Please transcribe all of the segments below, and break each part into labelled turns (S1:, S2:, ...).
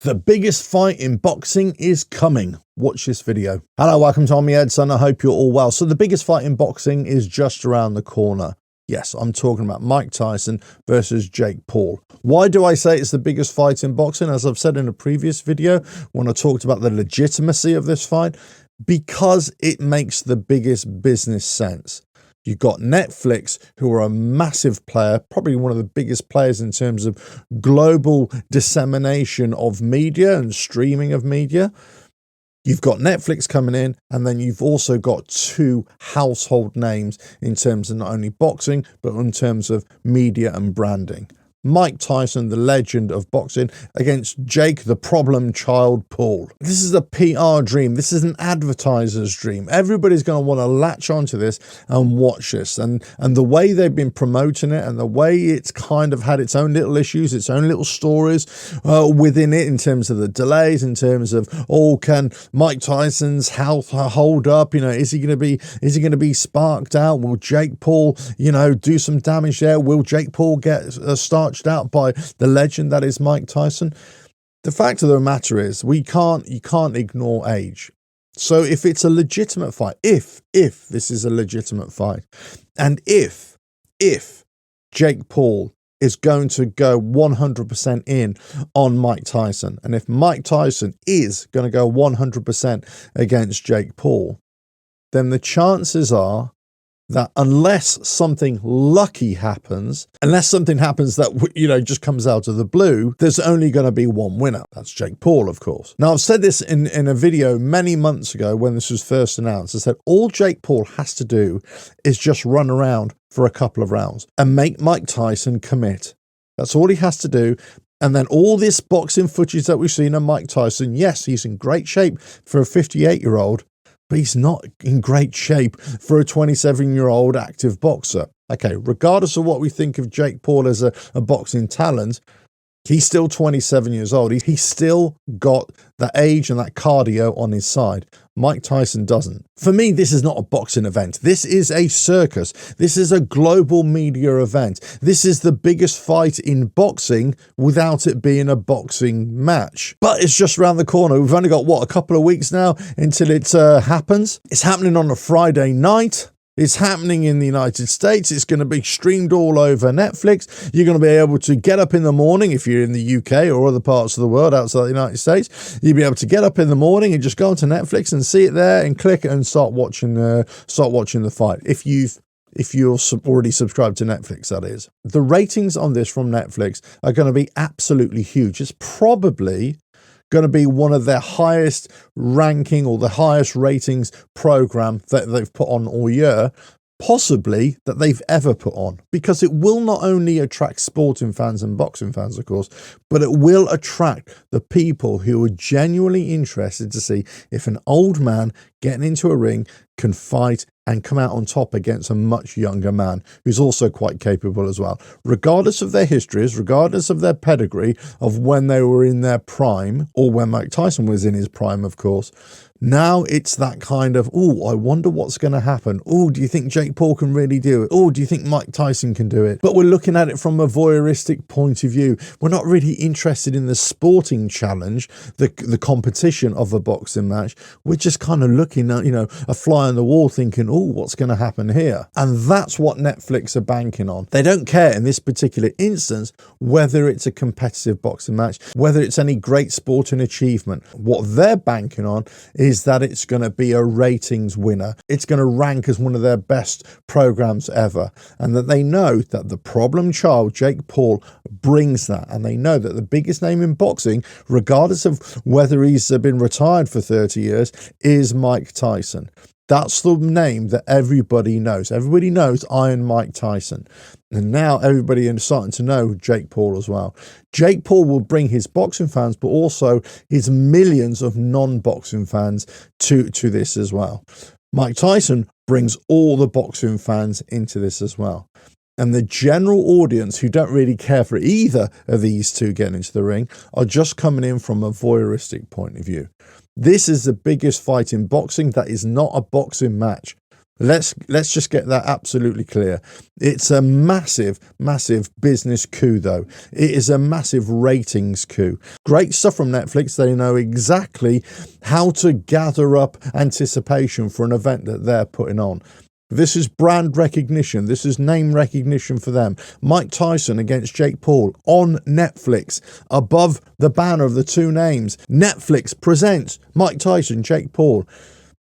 S1: The biggest fight in boxing is coming. Watch this video. Hello, welcome to I'm Edson. I hope you're all well. So the biggest fight in boxing is just around the corner. Yes, I'm talking about Mike Tyson versus Jake Paul. Why do I say it's the biggest fight in boxing? As I've said in a previous video when I talked about the legitimacy of this fight, because it makes the biggest business sense. You've got Netflix, who are a massive player, probably one of the biggest players in terms of global dissemination of media and streaming of media. You've got Netflix coming in, and then you've also got two household names in terms of not only boxing, but in terms of media and branding. Mike Tyson, the legend of boxing, against Jake, the problem child, Paul. This is a PR dream. This is an advertiser's dream. Everybody's going to want to latch onto this and watch this. And the way they've been promoting it and the way it's kind of had its own little issues, its own little stories within it in terms of the delays, in terms of, can Mike Tyson's health hold up? Is he going to be sparked out? Will Jake Paul, do some damage there? Will Jake Paul get starched out by the legend that is Mike Tyson? The fact of the matter is, you can't ignore age. So if it's a legitimate fight, if this is a legitimate fight, and if Jake Paul is going to go 100% in on Mike Tyson, and if Mike Tyson is going to go 100% against Jake Paul, then the chances are that unless something lucky happens, unless something happens that, just comes out of the blue, there's only going to be one winner. That's Jake Paul, of course. Now, I've said this in a video many months ago when this was first announced. I said all Jake Paul has to do is just run around for a couple of rounds and make Mike Tyson commit. That's all he has to do. And then all this boxing footage that we've seen of Mike Tyson, yes, he's in great shape for a 58-year-old, but he's not in great shape for a 27-year-old active boxer. Okay, regardless of what we think of Jake Paul as a boxing talent, he's still 27 years old. He's still got that age and that cardio on his side. Mike Tyson doesn't. For me, this is not a boxing event. This is a circus. This is a global media event. This is the biggest fight in boxing without it being a boxing match. But it's just around the corner. We've only got, a couple of weeks now until it happens. It's happening on a Friday night. It's happening in the United States. It's going to be streamed all over Netflix. You're going to be able to get up in the morning if you're in the UK or other parts of the world outside the United States. You'll be able to get up in the morning and just go onto Netflix and see it there and click it and start watching the fight. If you're already subscribed to Netflix, that is. The ratings on this from Netflix are going to be absolutely huge. It's probably going to be one of their highest ranking or the highest ratings program that they've put on all year, possibly that they've ever put on, because it will not only attract sporting fans and boxing fans, of course, but it will attract the people who are genuinely interested to see if an old man getting into a ring can fight and come out on top against a much younger man who's also quite capable as well. Regardless of their histories, regardless of their pedigree of when they were in their prime, or when Mike Tyson was in his prime, of course, now it's that kind of, I wonder what's going to happen. Do you think Jake Paul can really do it? Do you think Mike Tyson can do it? But we're looking at it from a voyeuristic point of view. We're not really interested in the sporting challenge, the competition of a boxing match. We're just kind of looking at, a fly on the wall thinking, what's going to happen here? And that's what Netflix are banking on. They don't care in this particular instance whether it's a competitive boxing match, whether it's any great sporting achievement. What they're banking on is that it's going to be a ratings winner. It's going to rank as one of their best programs ever. And that they know that the problem child, Jake Paul, brings that. And they know that the biggest name in boxing, regardless of whether he's been retired for 30 years, is Mike Tyson. That's the name that everybody knows. Everybody knows Iron Mike Tyson. And now everybody is starting to know Jake Paul as well. Jake Paul will bring his boxing fans, but also his millions of non-boxing fans to this as well. Mike Tyson brings all the boxing fans into this as well. And the general audience who don't really care for either of these two getting into the ring are just coming in from a voyeuristic point of view. This is the biggest fight in boxing that is not a boxing match. Let's just get that absolutely clear. It's a massive, massive business coup, though. It is a massive ratings coup. Great stuff from Netflix. They know exactly how to gather up anticipation for an event that they're putting on. This is brand recognition. This is name recognition for them. Mike Tyson against Jake Paul on Netflix, above the banner of the two names. Netflix presents Mike Tyson, Jake Paul.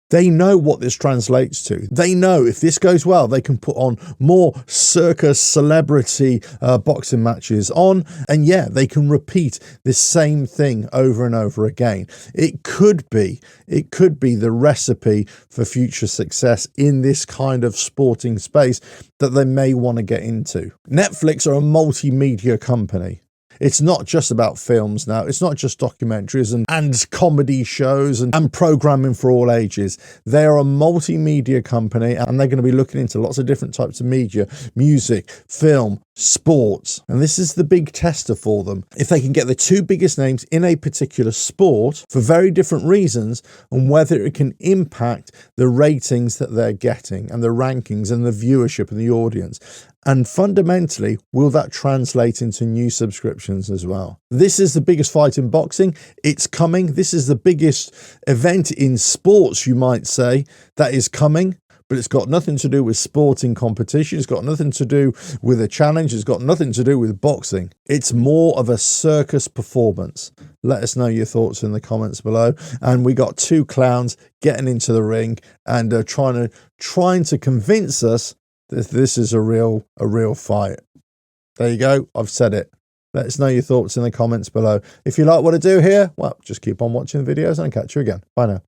S1: They know what this translates to. They know if this goes well, they can put on more circus celebrity boxing matches on. And yeah, they can repeat this same thing over and over again. It could be the recipe for future success in this kind of sporting space that they may want to get into. Netflix are a multimedia company. It's not just about films now. It's not just documentaries and comedy shows and programming for all ages. They're a multimedia company, and they're going to be looking into lots of different types of media, music, film, sports. And this is the big tester for them. If they can get the two biggest names in a particular sport for very different reasons, and whether it can impact the ratings that they're getting and the rankings and the viewership and the audience. And fundamentally, will that translate into new subscriptions as well? This is the biggest fight in boxing. It's coming. This is the biggest event in sports, you might say, that is coming. But it's got nothing to do with sporting competition. It's got nothing to do with a challenge. It's got nothing to do with boxing. It's more of a circus performance. Let us know your thoughts in the comments below. And we got two clowns getting into the ring and trying to convince us this is a real fight. There you go. I've said it. Let us know your thoughts in the comments below. If you like what I do here, well, just keep on watching the videos and I'll catch you again. Bye now.